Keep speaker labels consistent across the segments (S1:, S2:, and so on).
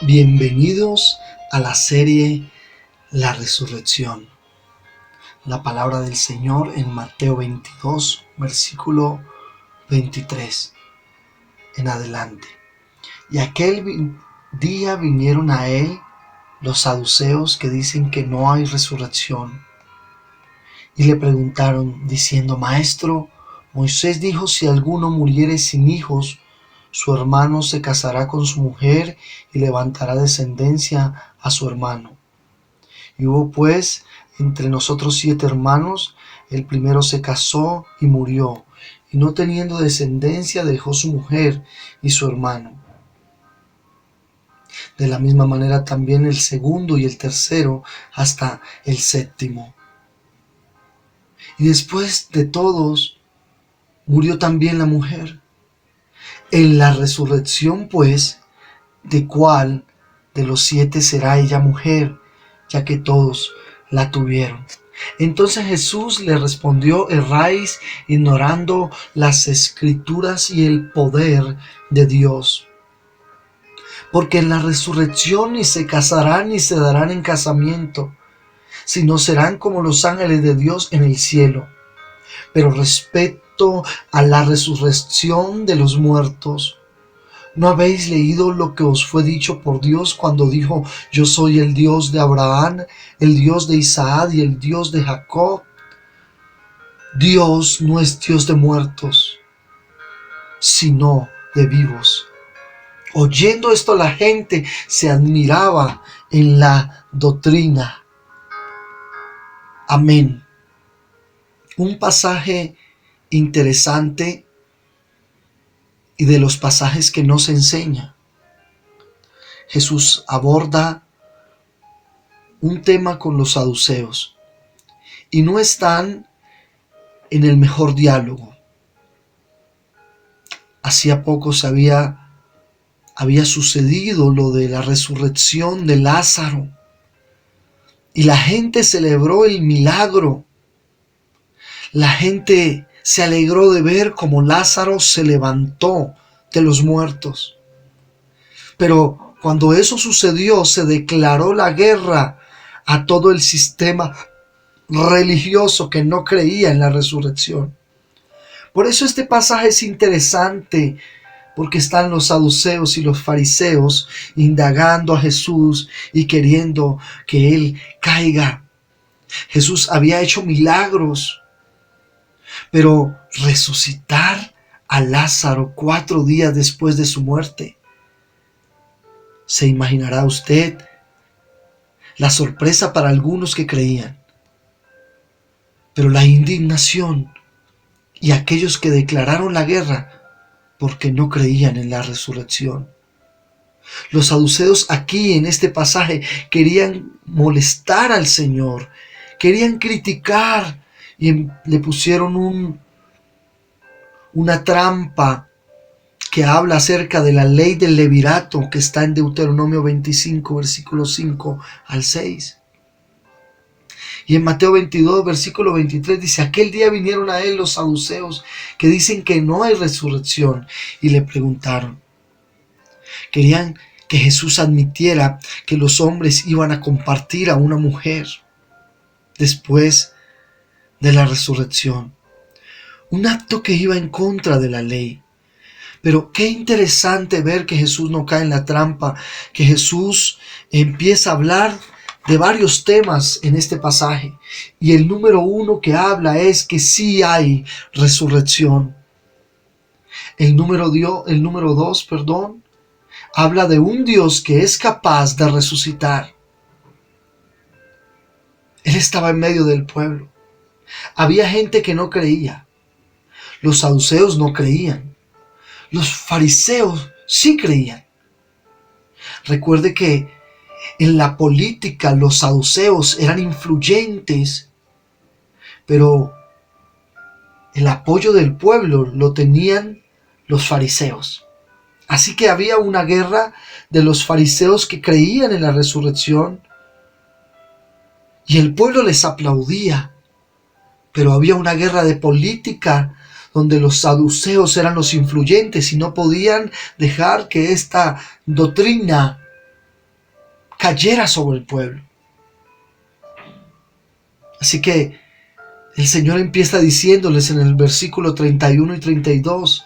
S1: Bienvenidos a la serie La Resurrección. La palabra del Señor en Mateo 22, versículo 23 en adelante. Y aquel día vinieron a él los saduceos que dicen que no hay resurrección. Y le preguntaron diciendo: Maestro, Moisés dijo: si alguno muriere sin hijos, su hermano se casará con su mujer y levantará descendencia a su hermano. Y hubo pues entre nosotros 7 hermanos. El primero se casó y murió, y no teniendo descendencia dejó su mujer y su hermano. De la misma manera también el segundo y el tercero, hasta el séptimo. Y después de todos murió también la mujer. En la resurrección, pues, ¿de cuál de los 7 será ella mujer, ya que todos la tuvieron? Entonces Jesús le respondió: erráis ignorando las Escrituras y el poder de Dios. Porque en la resurrección ni se casarán ni se darán en casamiento, sino serán como los ángeles de Dios en el cielo. Pero respecto a la resurrección de los muertos, ¿no habéis leído lo que os fue dicho por Dios cuando dijo: yo soy el Dios de Abraham, el Dios de Isaac y el Dios de Jacob? Dios no es Dios de muertos, sino de vivos. Oyendo esto, la gente se admiraba en la doctrina. Amén. Un pasaje interesante y de los pasajes que no se enseña. Jesús aborda un tema con los saduceos y no están en el mejor diálogo. Hacía poco había sucedido lo de la resurrección de Lázaro y la gente celebró el milagro. La gente se alegró de ver cómo Lázaro se levantó de los muertos. Pero cuando eso sucedió, se declaró la guerra a todo el sistema religioso que no creía en la resurrección. Por eso este pasaje es interesante, porque están los saduceos y los fariseos indagando a Jesús y queriendo que él caiga. Jesús había hecho milagros, pero resucitar a Lázaro 4 días después de su muerte. ¿Se imaginará usted la sorpresa para algunos que creían? Pero la indignación y aquellos que declararon la guerra porque no creían en la resurrección. Los saduceos aquí en este pasaje querían molestar al Señor, querían criticar y le pusieron una trampa que habla acerca de la ley del levirato que está en Deuteronomio 25, versículos 5 al 6. Y en Mateo 22, versículo 23 dice: aquel día vinieron a él los saduceos que dicen que no hay resurrección y le preguntaron. Querían que Jesús admitiera que los hombres iban a compartir a una mujer después de la resurrección. Un acto que iba en contra de la ley. Pero qué interesante ver que Jesús no cae en la trampa, que Jesús empieza a hablar de varios temas en este pasaje. Y el número 1 que habla es que sí hay resurrección. El número 2, habla de un Dios que es capaz de resucitar. Él estaba en medio del pueblo. Había gente que no creía. Los saduceos no creían. Los fariseos sí creían. Recuerde que en la política los saduceos eran influyentes, pero el apoyo del pueblo lo tenían los fariseos. Así que había una guerra de los fariseos que creían en la resurrección y el pueblo les aplaudía. Pero había una guerra de política donde los saduceos eran los influyentes y no podían dejar que esta doctrina cayera sobre el pueblo. Así que el Señor empieza diciéndoles en el versículo 31 y 32,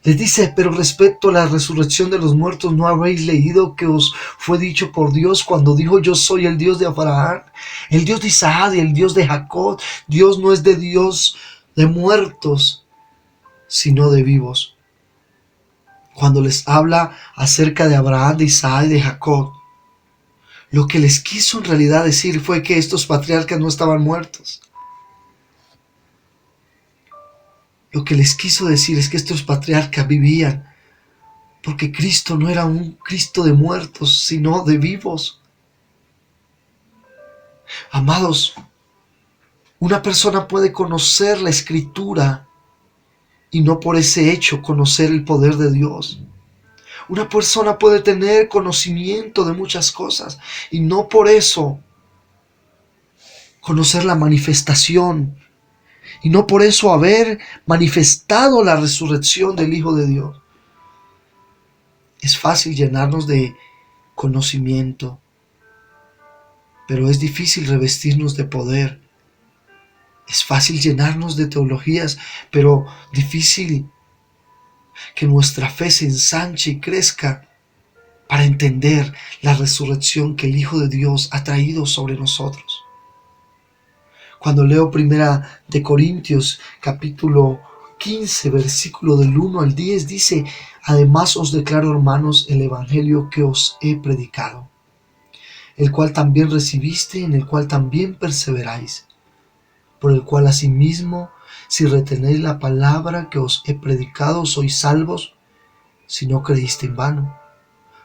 S1: les dice: pero respecto a la resurrección de los muertos, ¿no habéis leído que os fue dicho por Dios cuando dijo: yo soy el Dios de Abraham, el Dios de Isaac y el Dios de Jacob? Dios no es de Dios de muertos, sino de vivos. Cuando les habla acerca de Abraham, de Isaac y de Jacob, lo que les quiso en realidad decir fue que estos patriarcas no estaban muertos. Lo que les quiso decir es que estos patriarcas vivían, porque Cristo no era un Cristo de muertos, sino de vivos. Amados, una persona puede conocer la Escritura y no por ese hecho conocer el poder de Dios. Una persona puede tener conocimiento de muchas cosas y no por eso conocer la manifestación y no por eso haber manifestado la resurrección del Hijo de Dios. Es fácil llenarnos de conocimiento, pero es difícil revestirnos de poder. Es fácil llenarnos de teologías, pero difícil que nuestra fe se ensanche y crezca para entender la resurrección que el Hijo de Dios ha traído sobre nosotros. Cuando leo Primera de Corintios, capítulo 15, versículo del 1 al 10, dice: además os declaro, hermanos, el evangelio que os he predicado, el cual también recibiste, en el cual también perseveráis, por el cual asimismo, si retenéis la palabra que os he predicado, sois salvos, si no creíste en vano.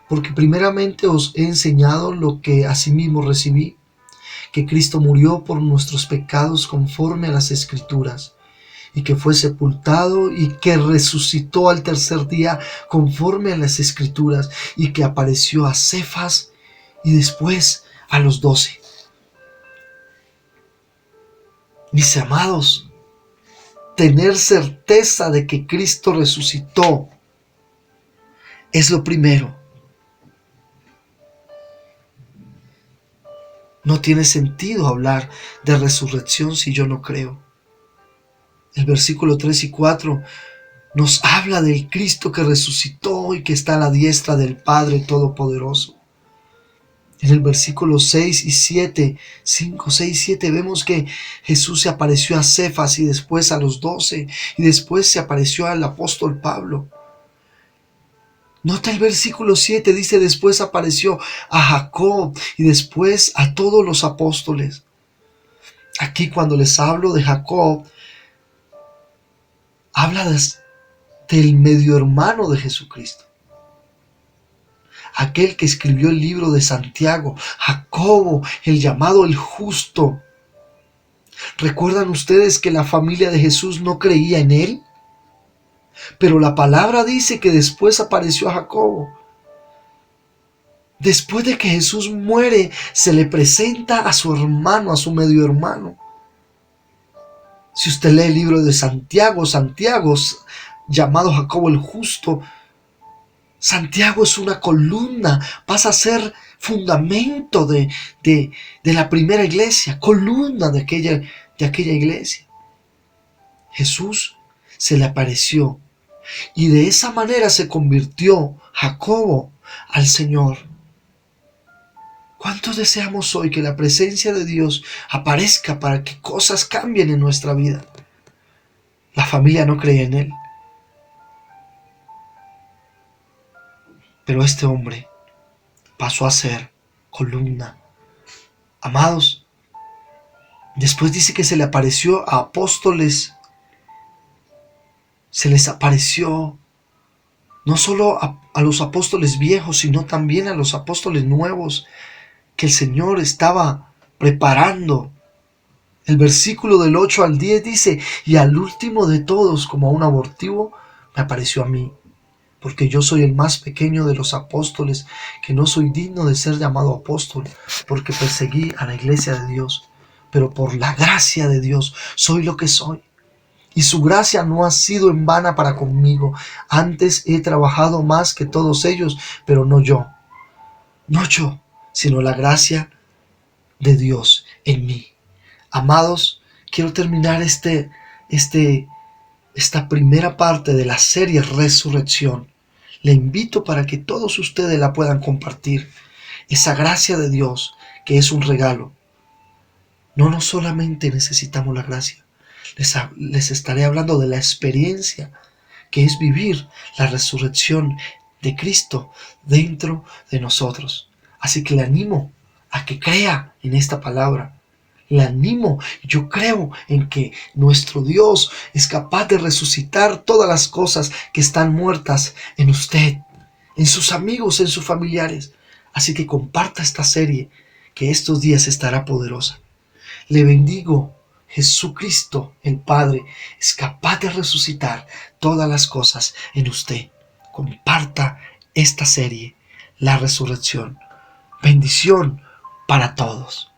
S1: Porque primeramente os he enseñado lo que asimismo recibí, que Cristo murió por nuestros pecados conforme a las Escrituras, y que fue sepultado y que resucitó al tercer día conforme a las Escrituras, y que apareció a Cefas y después a los 12. Mis amados, tener certeza de que Cristo resucitó es lo primero. No tiene sentido hablar de resurrección si yo no creo. El versículo 3 y 4 nos habla del Cristo que resucitó y que está a la diestra del Padre Todopoderoso. En el versículo 6 y 7, 5, 6, 7, vemos que Jesús se apareció a Cefas y después a los 12 y después se apareció al apóstol Pablo. Nota el versículo 7, dice: después apareció a Jacob y después a todos los apóstoles. Aquí cuando les hablo de Jacob, habla del medio hermano de Jesucristo, aquel que escribió el libro de Santiago, Jacobo, el llamado el justo. ¿Recuerdan ustedes que la familia de Jesús no creía en él? Pero la palabra dice que después apareció a Jacobo. Después de que Jesús muere, se le presenta a su hermano, a su medio hermano. Si usted lee el libro de Santiago, llamado Jacobo el justo, Santiago es una columna, pasa a ser fundamento de la primera iglesia, columna de aquella iglesia. Jesús se le apareció y de esa manera se convirtió Jacobo al Señor. ¿Cuántos deseamos hoy que la presencia de Dios aparezca para que cosas cambien en nuestra vida? La familia no creía en él, pero este hombre pasó a ser columna. Amados, después dice que se le apareció a apóstoles. Se les apareció no solo a los apóstoles viejos, sino también a los apóstoles nuevos que el Señor estaba preparando. El versículo del 8 al 10 dice: y al último de todos, como a un abortivo, me apareció a mí, porque yo soy el más pequeño de los apóstoles, que no soy digno de ser llamado apóstol, porque perseguí a la iglesia de Dios, pero por la gracia de Dios soy lo que soy. Y su gracia no ha sido en vana para conmigo. Antes he trabajado más que todos ellos, pero no yo, sino la gracia de Dios en mí. Amados, quiero terminar esta primera parte de la serie Resurrección. Le invito para que todos ustedes la puedan compartir. Esa gracia de Dios que es un regalo. No solamente necesitamos la gracia. Les estaré hablando de la experiencia que es vivir la resurrección de Cristo dentro de nosotros. Así que le animo a que crea en esta palabra. Le animo, yo creo en que nuestro Dios es capaz de resucitar todas las cosas que están muertas en usted, en sus amigos, en sus familiares. Así que comparta esta serie, que estos días estará poderosa. Le bendigo. Jesucristo, el Padre, es capaz de resucitar todas las cosas en usted. Comparta esta serie, la resurrección. Bendición para todos.